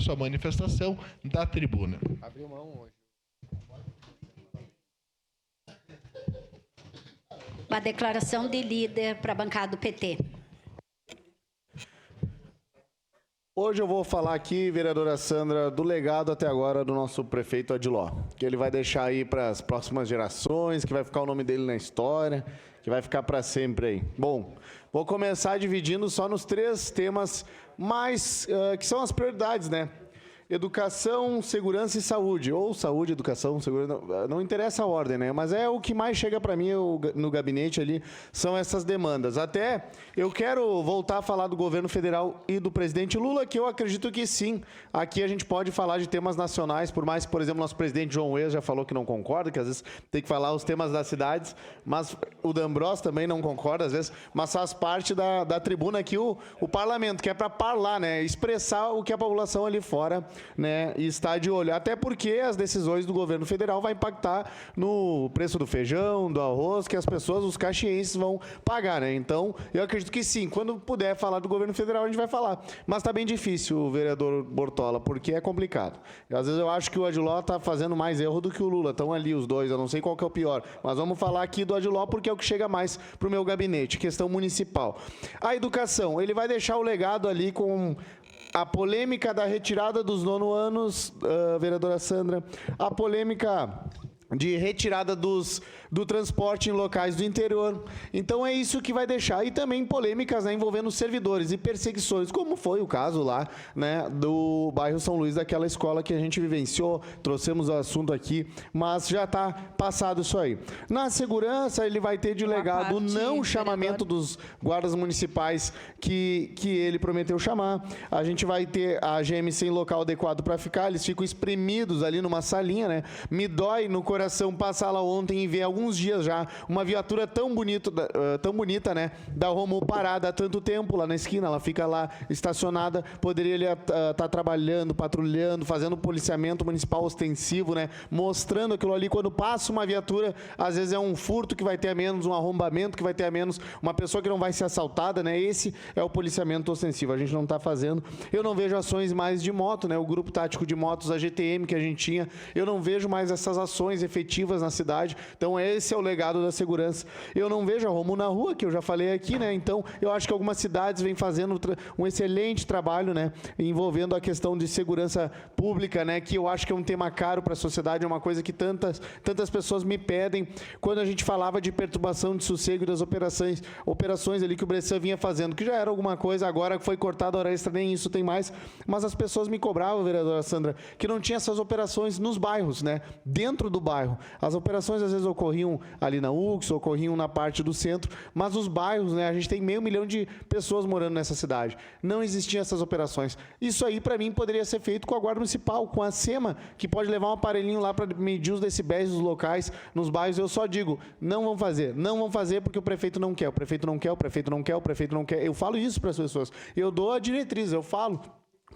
sua manifestação da tribuna. Abriu mão hoje. Uma declaração de líder para a bancada do PT. Hoje eu vou falar aqui, vereadora Sandra, do legado até agora do nosso prefeito Adiló, que ele vai deixar aí para as próximas gerações, que vai ficar o nome dele na história, que vai ficar para sempre aí. Bom, vou começar dividindo só nos 3 temas mais, que são as prioridades, né? Educação, segurança e saúde, ou saúde, educação, segurança, não interessa a ordem, né? Mas é o que mais chega para mim no gabinete ali, são essas demandas. Até eu quero voltar a falar do governo federal e do presidente Lula, que eu acredito que sim, aqui a gente pode falar de temas nacionais, por mais que, por exemplo, nosso presidente João Wes já falou que não concorda, que às vezes tem que falar os temas das cidades, mas o D'Ambrosio também não concorda, às vezes, mas faz parte da tribuna aqui o parlamento, que é para falar, né? Expressar o que a população ali fora, né, e está de olho, até porque as decisões do governo federal vão impactar no preço do feijão, do arroz, que as pessoas, os caxienses vão pagar, né? Então, eu acredito que sim, quando puder falar do governo federal, a gente vai falar. Mas está bem difícil, o vereador Bortola, porque é complicado. Às vezes eu acho que o Adiló está fazendo mais erro do que o Lula, estão ali os dois, eu não sei qual que é o pior, mas vamos falar aqui do Adiló porque é o que chega mais para o meu gabinete, questão municipal. A educação, ele vai deixar o legado ali com a polêmica da retirada dos 9º anos, vereadora Sandra, a polêmica de retirada do transporte em locais do interior. Então é isso que vai deixar. E também polêmicas, né, envolvendo servidores e perseguições, como foi o caso lá, né, do bairro São Luís, daquela escola que a gente vivenciou, trouxemos o assunto aqui, mas já está passado isso aí. Na segurança, ele vai ter de legado o não chamamento dos guardas municipais que ele prometeu chamar. A gente vai ter a GM sem local adequado para ficar, eles ficam espremidos ali numa salinha, né? Me dói no coração passar lá ontem e ver alguns dias já uma viatura tão bonita, né, da Romo parada há tanto tempo lá na esquina, ela fica lá estacionada, poderia estar trabalhando, patrulhando, fazendo policiamento municipal ostensivo, né, mostrando aquilo ali. Quando passa uma viatura, às vezes é um furto que vai ter a menos, um arrombamento que vai ter a menos, uma pessoa que não vai ser assaltada, né, esse é o policiamento ostensivo, a gente não está fazendo. Eu não vejo ações mais de moto, né, o grupo tático de motos, a GTM que a gente tinha, eu não vejo mais essas ações efetivas na cidade. Então esse é o legado da segurança. Eu não vejo a Romo na rua, que eu já falei aqui, né? Então eu acho que algumas cidades vêm fazendo um excelente trabalho, né, envolvendo a questão de segurança pública, né, que eu acho que é um tema caro para a sociedade, é uma coisa que tantas pessoas me pedem. Quando a gente falava de perturbação de sossego das operações ali que o Bressan vinha fazendo, que já era alguma coisa, agora que foi cortada a hora extra, nem isso tem mais, mas as pessoas me cobravam, vereadora Sandra, que não tinha essas operações nos bairros, né, dentro do bairro. As operações às vezes ocorriam ali na UX, ocorriam na parte do centro, mas os bairros, né, a gente tem 500 mil de pessoas morando nessa cidade. Não existiam essas operações. Isso aí, para mim, poderia ser feito com a Guarda Municipal, com a SEMA, que pode levar um aparelhinho lá para medir os decibéis dos locais, nos bairros. Eu só digo, não vão fazer porque o prefeito não quer, o prefeito não quer, o prefeito não quer, o prefeito não quer. Eu falo isso para as pessoas. Eu dou a diretriz, eu falo,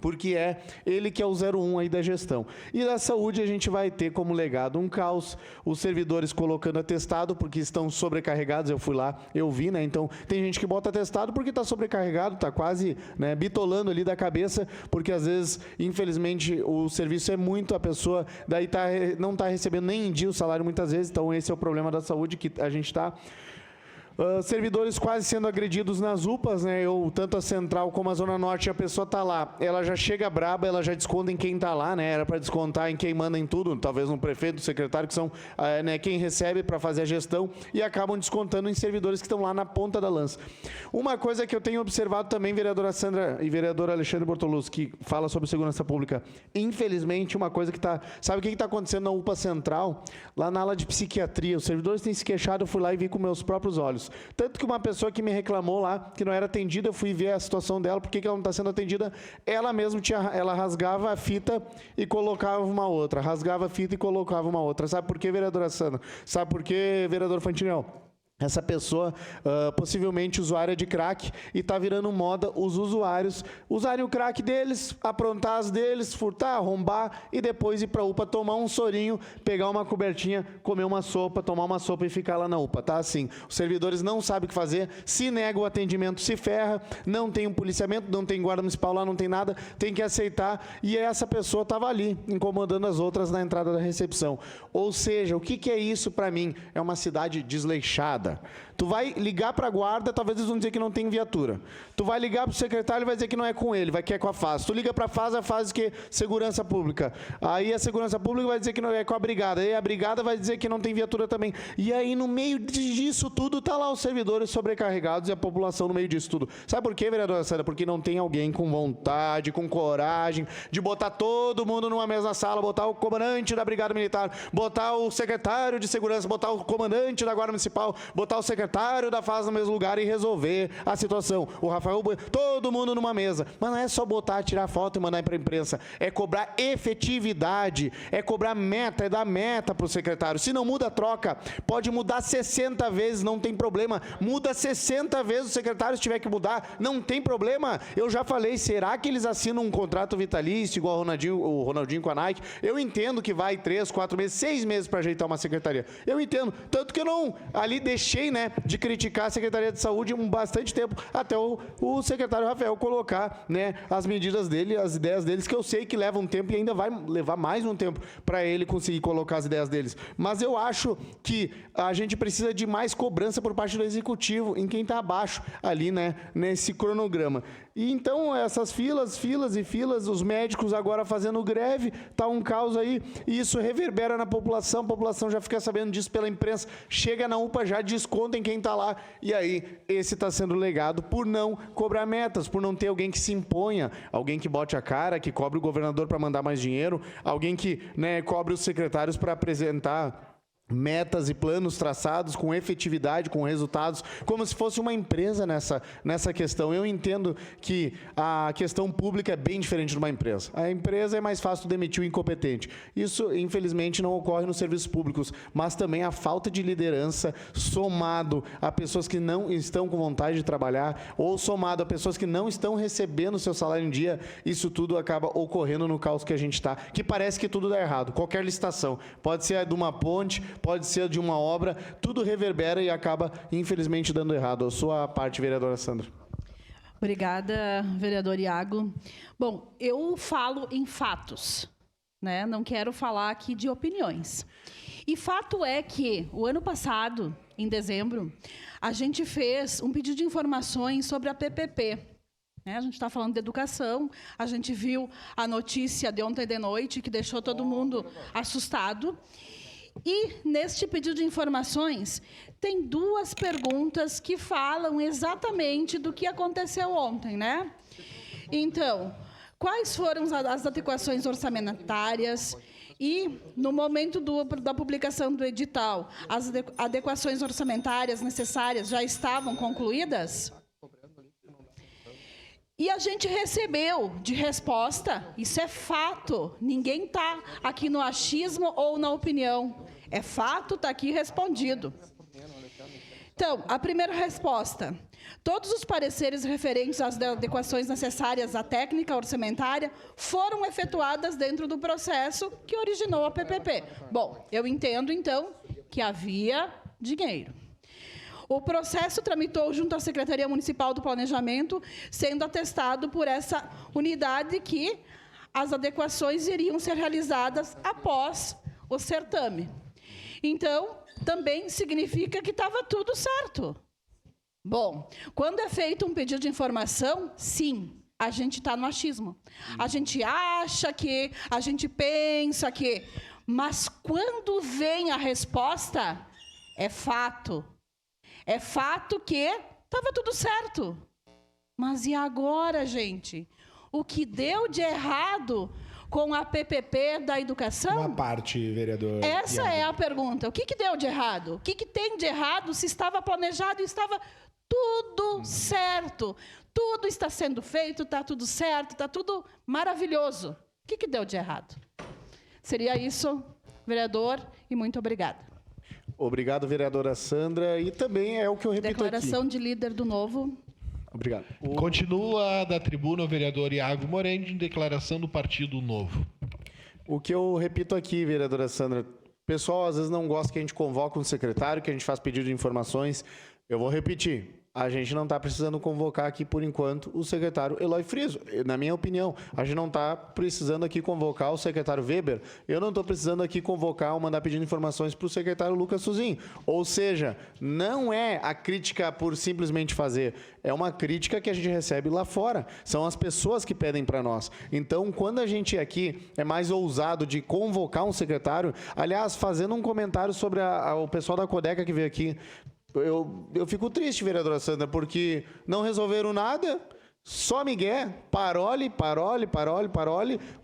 porque é ele que é o 01 aí da gestão. E da saúde a gente vai ter como legado um caos, os servidores colocando atestado porque estão sobrecarregados, eu fui lá, eu vi, né? Então tem gente que bota atestado porque está sobrecarregado, está quase, né, bitolando ali da cabeça, porque às vezes, infelizmente, o serviço é muito, a pessoa daí não está recebendo nem em dia o salário muitas vezes, então esse é o problema da saúde que a gente está. Servidores quase sendo agredidos nas UPAs, né? Tanto a Central como a Zona Norte, a pessoa está lá, ela já chega braba, ela já desconta em quem está lá, né? Era para descontar em quem manda em tudo, talvez no prefeito, no secretário, que são, né, quem recebe para fazer a gestão, e acabam descontando em servidores que estão lá na ponta da lança. Uma coisa que eu tenho observado também, vereadora Sandra e vereador Alexandre Bortoluz, que fala sobre segurança pública, infelizmente, uma coisa que está... Sabe o que está acontecendo na UPA Central? Lá na ala de psiquiatria, os servidores têm se queixado, eu fui lá e vi com meus próprios olhos. Tanto que uma pessoa que me reclamou lá, que não era atendida, eu fui ver a situação dela, por que ela não está sendo atendida, ela mesma ela rasgava a fita e colocava uma outra, rasgava a fita e colocava uma outra. Sabe por quê, vereadora Sandra? Sabe por quê, vereador Fantinel? essa pessoa, possivelmente usuária de crack, e está virando moda os usuários usarem o crack deles, aprontar as deles, furtar, arrombar e depois ir para a UPA tomar um sorinho, pegar uma cobertinha, comer uma sopa, tomar uma sopa e ficar lá na UPA. Tá assim. Os servidores não sabem o que fazer, se nega o atendimento, se ferra, não tem um policiamento, não tem guarda municipal lá, não tem nada, tem que aceitar. E essa pessoa estava ali, incomodando as outras na entrada da recepção. Ou seja, o que é isso para mim? É uma cidade desleixada. Tu vai ligar para a guarda, talvez eles vão dizer que não tem viatura. Tu vai ligar para o secretário, ele vai dizer que não é com ele, que é com a FAS. Tu liga para a FAS que segurança pública. Aí a segurança pública vai dizer que não é com a brigada. Aí a brigada vai dizer que não tem viatura também. E aí no meio disso tudo tá lá os servidores sobrecarregados e a população no meio disso tudo. Sabe por quê, vereadora Sandra? Porque não tem alguém com vontade, com coragem de botar todo mundo numa mesma sala, botar o comandante da brigada militar, botar o secretário de segurança, botar o comandante da guarda municipal, botar o secretário da FAS no mesmo lugar e resolver a situação. O Rafael, todo mundo numa mesa. Mas não é só botar, tirar foto e mandar para a imprensa. É cobrar efetividade, é cobrar meta, é dar meta para o secretário. Se não muda a troca, pode mudar 60 vezes, não tem problema. Muda 60 vezes o secretário se tiver que mudar, não tem problema. Eu já falei, será que eles assinam um contrato vitalício igual o Ronaldinho com a Nike? Eu entendo que vai 3, 4 meses, 6 meses para ajeitar uma secretaria. Eu entendo. Tanto que eu não ali deixei, né, de criticar a Secretaria de Saúde bastante tempo, até o secretário Rafael colocar, né, as medidas dele, as ideias deles, que eu sei que levam um tempo e ainda vai levar mais um tempo para ele conseguir colocar as ideias deles. Mas eu acho que a gente precisa de mais cobrança por parte do Executivo, em quem está abaixo ali, né, nesse cronograma. E então, essas filas e filas, os médicos agora fazendo greve, tá um caos aí, e isso reverbera na população, a população já fica sabendo disso pela imprensa, chega na UPA, já desconta em quem está lá, e aí esse está sendo legado por não cobrar metas, por não ter alguém que se imponha, alguém que bote a cara, que cobre o governador para mandar mais dinheiro, alguém que, né, cobre os secretários para apresentar metas e planos traçados com efetividade, com resultados, como se fosse uma empresa nessa questão. Eu entendo que a questão pública é bem diferente de uma empresa. A empresa é mais fácil demitir o incompetente. Isso, infelizmente, não ocorre nos serviços públicos, mas também a falta de liderança, somado a pessoas que não estão com vontade de trabalhar, ou somado a pessoas que não estão recebendo seu salário em dia, isso tudo acaba ocorrendo no caos que a gente está, que parece que tudo dá errado. Qualquer licitação, pode ser de uma ponte, pode ser de uma obra, tudo reverbera e acaba, infelizmente, dando errado. A sua parte, vereadora Sandra. Obrigada, vereador Iago. Bom, eu falo em fatos, né? Não quero falar aqui de opiniões. E fato é que, o ano passado, em dezembro, a gente fez um pedido de informações sobre a PPP. A gente está falando de educação, a gente viu a notícia de ontem de noite, que deixou todo mundo assustado. E, neste pedido de informações, tem 2 perguntas que falam exatamente do que aconteceu ontem, né? Então, quais foram as adequações orçamentárias? E, no momento da publicação do edital, as adequações orçamentárias necessárias já estavam concluídas? E a gente recebeu de resposta, isso é fato, ninguém está aqui no achismo ou na opinião, é fato, está aqui respondido. Então, a primeira resposta, todos os pareceres referentes às adequações necessárias à técnica orçamentária foram efetuadas dentro do processo que originou a PPP. Bom, eu entendo, então, que havia dinheiro. O processo tramitou junto à Secretaria Municipal do Planejamento, sendo atestado por essa unidade que as adequações iriam ser realizadas após o certame. Então, também significa que estava tudo certo. Bom, quando é feito um pedido de informação, sim, a gente está no achismo. A gente acha que, a gente pensa que, mas quando vem a resposta, é fato. É fato que estava tudo certo. Mas e agora, gente? O que deu de errado com a PPP da educação? Uma parte, vereador. Essa é a pergunta. O que deu de errado? O que tem de errado se estava planejado e estava tudo certo? Tudo está sendo feito, está tudo certo, está tudo maravilhoso. O que deu de errado? Seria isso, vereador, e muito obrigada. Obrigado, vereadora Sandra. E também é o que eu repito Declaração aqui. de líder do Novo. Obrigado. Continua da tribuna o vereador Iago Moreno em declaração do Partido Novo. O que eu repito aqui, vereadora Sandra, o pessoal às vezes não gosta que a gente convoque um secretário, que a gente faz pedido de informações. Eu vou repetir. A gente não está precisando convocar aqui, por enquanto, o secretário Eloy Friso. Na minha opinião, a gente não está precisando aqui convocar o secretário Weber. Eu não estou precisando aqui convocar ou mandar pedindo informações para o secretário Lucas Suzin. Ou seja, não é a crítica por simplesmente fazer. É uma crítica que a gente recebe lá fora. São as pessoas que pedem para nós. Então, quando a gente aqui é mais ousado de convocar um secretário, aliás, fazendo um comentário sobre o pessoal da Codeca que veio aqui, eu fico triste, vereadora Sandra, porque não resolveram nada, só migué, parole.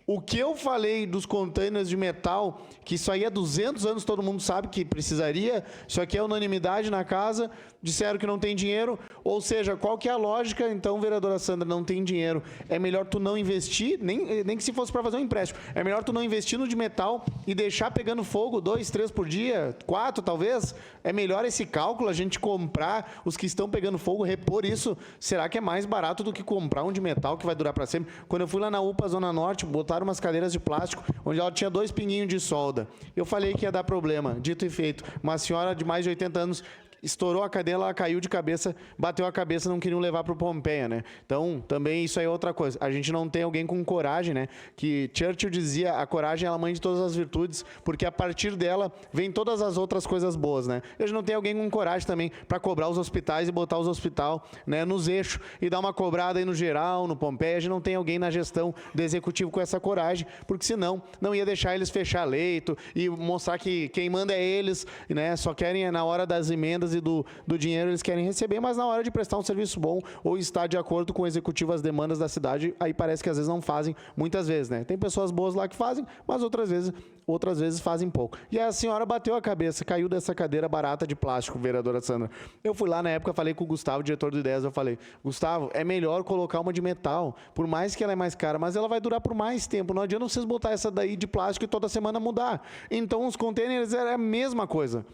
O que eu falei dos containers de metal, que isso aí há 200 anos todo mundo sabe que precisaria, isso aqui é unanimidade na casa, disseram que não tem dinheiro, ou seja, qual que é a lógica? Então, vereadora Sandra, não tem dinheiro. É melhor tu não investir, nem que se fosse para fazer um empréstimo, é melhor tu não investir no de metal e deixar pegando fogo 2, 3 por dia, 4 talvez. É melhor esse cálculo, a gente comprar os que estão pegando fogo, repor isso. Será que é mais barato do que comprar um de metal que vai durar para sempre? Quando eu fui lá na UPA Zona Norte, botaram umas cadeiras de plástico, onde ela tinha 2 pinguinhos de solda. Eu falei que ia dar problema. Dito e feito. Uma senhora de mais de 80 anos estourou a cadeira, ela caiu de cabeça, bateu a cabeça, não queriam levar para o Pompeia, né? Então, também isso aí é outra coisa. A gente não tem alguém com coragem, né? Que Churchill dizia, a coragem é a mãe de todas as virtudes, porque a partir dela vem todas as outras coisas boas, né? A gente não tem alguém com coragem também para cobrar os hospitais e botar os hospitais, né, nos eixos e dar uma cobrada aí no geral, no Pompeia. A gente não tem alguém na gestão do executivo com essa coragem, porque senão não ia deixar eles fechar leito e mostrar que quem manda é eles, né? Só querem na hora das emendas e do dinheiro eles querem receber, mas na hora de prestar um serviço bom ou estar de acordo com o executivo as demandas da cidade, aí parece que às vezes não fazem, muitas vezes, né? Tem pessoas boas lá que fazem, mas outras vezes fazem pouco. E a senhora bateu a cabeça, caiu dessa cadeira barata de plástico, vereadora Sandra. Eu fui lá na época, falei com o Gustavo, diretor do Ideias, eu falei, Gustavo, é melhor colocar uma de metal, por mais que ela é mais cara, mas ela vai durar por mais tempo. Não adianta vocês botar essa daí de plástico e toda semana mudar. Então os containers é a mesma coisa.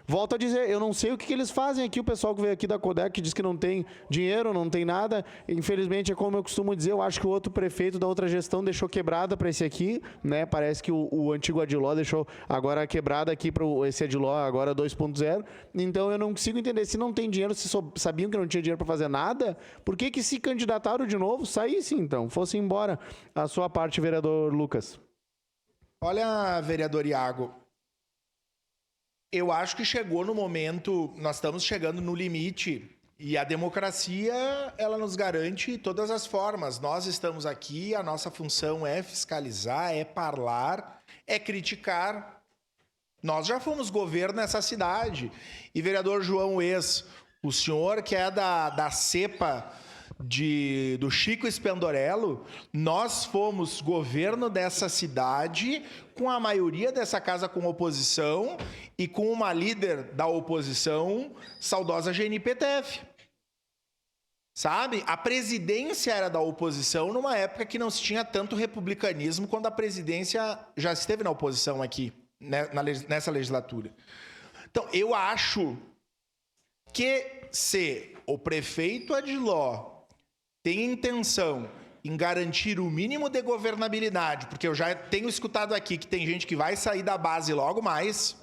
Volto a dizer, eu não sei o que eles fazem aqui, o pessoal que veio aqui da Codec, que diz que não tem dinheiro, não tem nada. Infelizmente, é como eu costumo dizer, eu acho que o outro prefeito da outra gestão deixou quebrada para esse aqui, né? Parece que o antigo Adiló deixou agora quebrada aqui para esse Adiló, agora 2.0. Então, eu não consigo entender. Se não tem dinheiro, se sabiam que não tinha dinheiro para fazer nada, por que se candidataram de novo? Saísse, então, fosse embora. A sua parte, vereador Lucas. Olha, vereador Iago, eu acho que chegou no momento, nós estamos chegando no limite e a democracia, ela nos garante todas as formas. Nós estamos aqui, a nossa função é fiscalizar, é parlar, é criticar. Nós já fomos governo nessa cidade. E, vereador João Ex, o senhor que é da cepa do Chico Spendorello, nós fomos governo dessa cidade com a maioria dessa casa com oposição e com uma líder da oposição, saudosa GNPTF. Sabe? A presidência era da oposição numa época que não se tinha tanto republicanismo, quando a presidência já esteve na oposição aqui, né, nessa legislatura. Então, eu acho que se o prefeito Adiló tem intenção em garantir o mínimo de governabilidade, porque eu já tenho escutado aqui que tem gente que vai sair da base logo mais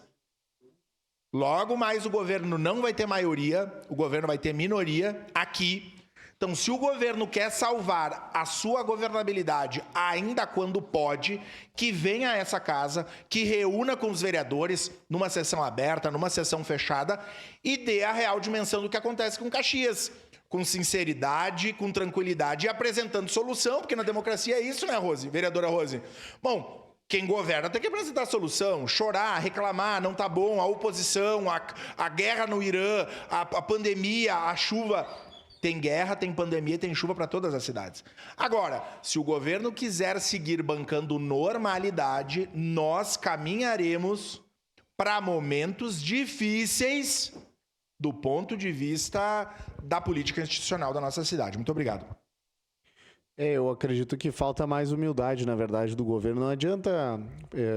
o governo não vai ter maioria, o governo vai ter minoria aqui. Então, se o governo quer salvar a sua governabilidade ainda quando pode, que venha a essa casa, que reúna com os vereadores numa sessão aberta, numa sessão fechada e dê a real dimensão do que acontece com Caxias. Com sinceridade, com tranquilidade e apresentando solução, porque na democracia é isso, né, Rose? Vereadora Rose? Bom, quem governa tem que apresentar solução, chorar, reclamar, não tá bom, a oposição, a guerra no Irã, a pandemia, a chuva. Tem guerra, tem pandemia, tem chuva para todas as cidades. Agora, se o governo quiser seguir bancando normalidade, nós caminharemos para momentos difíceis do ponto de vista da política institucional da nossa cidade. Muito obrigado. Eu acredito que falta mais humildade, na verdade, do governo. Não adianta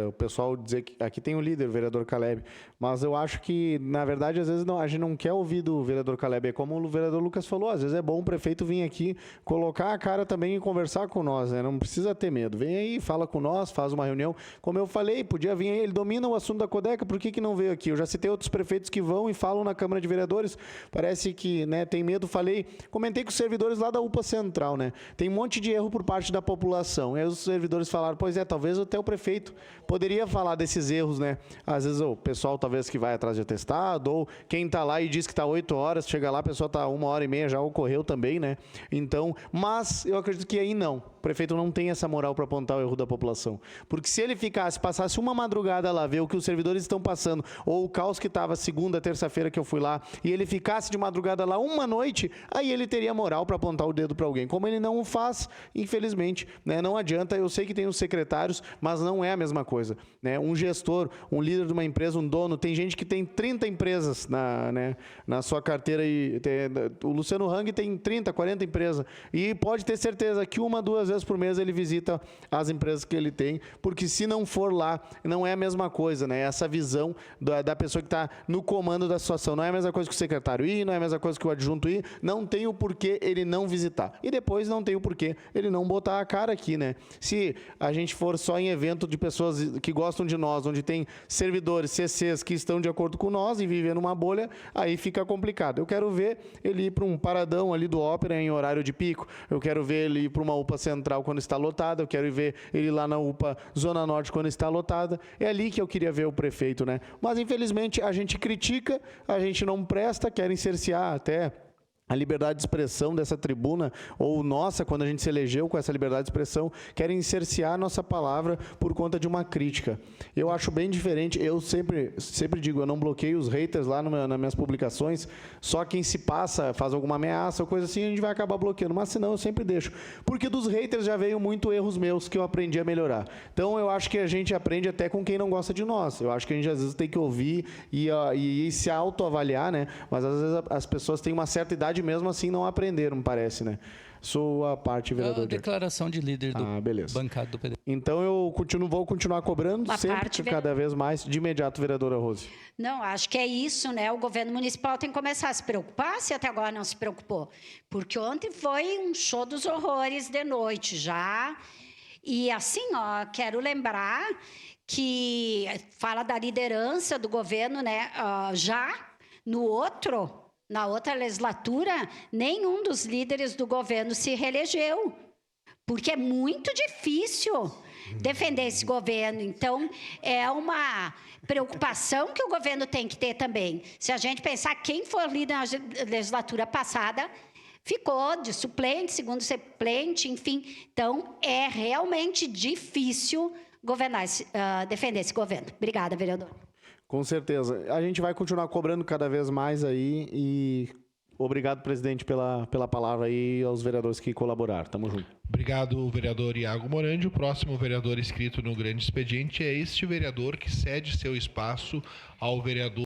o pessoal dizer que aqui tem o líder, o vereador Caleb, mas eu acho que, na verdade, às vezes a gente não quer ouvir do vereador Caleb. É como o vereador Lucas falou, às vezes é bom o prefeito vir aqui, colocar a cara também e conversar com nós, né? Não precisa ter medo. Vem aí, fala com nós, faz uma reunião. Como eu falei, podia vir aí, ele domina o assunto da Codeca, por que não veio aqui? Eu já citei outros prefeitos que vão e falam na Câmara de Vereadores, parece que, né, tem medo. Comentei com os servidores lá da UPA Central, né? Tem um monte de erro por parte da população. E aí os servidores falaram, pois é, talvez até o prefeito poderia falar desses erros, né? Às vezes o pessoal talvez que vai atrás de atestado, ou quem está lá e diz que está 8 horas, chega lá, a pessoa está 1h30, já ocorreu também, né? Então, mas eu acredito que aí não. O prefeito não tem essa moral para apontar o erro da população. Porque se ele passasse uma madrugada lá, ver o que os servidores estão passando, ou o caos que estava segunda, terça-feira que eu fui lá, e ele ficasse de madrugada lá uma noite, aí ele teria moral para apontar o dedo para alguém. Como ele não o faz, infelizmente, né? Não adianta. Eu sei que tem os secretários, mas não é a mesma coisa, né? Um gestor, um líder de uma empresa, um dono, tem gente que tem 30 empresas na sua carteira. O Luciano Hang tem 30, 40 empresas, e pode ter certeza que 1, 2 vezes por mês ele visita as empresas que ele tem, porque se não for lá, não é a mesma coisa, né? Essa visão da pessoa que está no comando da situação. Não é a mesma coisa que o secretário ir, não é a mesma coisa que o adjunto ir, não tem o porquê ele não visitar. E depois não tem o porquê ele não botar a cara aqui, né? Se a gente for só em evento de pessoas que gostam de nós, onde tem servidores, CCs que estão de acordo com nós e vivem numa bolha, aí fica complicado. Eu quero ver ele ir para um paradão ali do Ópera em horário de pico, eu quero ver ele ir para uma UPA Central quando está lotada, eu quero ver ele lá na UPA Zona Norte quando está lotada. É ali que eu queria ver o prefeito, né? Mas infelizmente a gente critica, a gente não presta, querem cercear até a liberdade de expressão dessa tribuna, ou nossa, quando a gente se elegeu com essa liberdade de expressão, querem cercear a nossa palavra por conta de uma crítica. Eu acho bem diferente. Eu sempre digo, eu não bloqueio os haters lá nas minhas publicações, só quem se passa, faz alguma ameaça ou coisa assim, a gente vai acabar bloqueando, mas senão eu sempre deixo. Porque dos haters já veio muito erros meus que eu aprendi a melhorar. Então eu acho que a gente aprende até com quem não gosta de nós. Eu acho que a gente às vezes tem que ouvir e se autoavaliar, né? Mas às vezes as pessoas têm uma certa idade mesmo assim não aprenderam, parece, né? Sou a parte, vereador. A declaração de líder do bancado do PD. Então eu vou continuar cobrando sempre, cada vez mais. De imediato, vereadora Rose. Não, acho que é isso, né? O governo municipal tem que começar a se preocupar, se até agora não se preocupou. Porque ontem foi um show dos horrores de noite já. E assim, ó, quero lembrar que fala da liderança do governo, né? Na outra legislatura, nenhum dos líderes do governo se reelegeu, porque é muito difícil defender esse governo. Então, é uma preocupação que o governo tem que ter também. Se a gente pensar quem foi líder na legislatura passada, ficou de suplente, segundo suplente, enfim. Então, é realmente difícil defender esse governo. Obrigada, vereador. Com certeza. A gente vai continuar cobrando cada vez mais aí e obrigado, presidente, pela palavra aí aos vereadores que colaboraram. Tamo junto. Obrigado, vereador Iago Morandi. O próximo vereador inscrito no grande expediente é este vereador que cede seu espaço ao vereador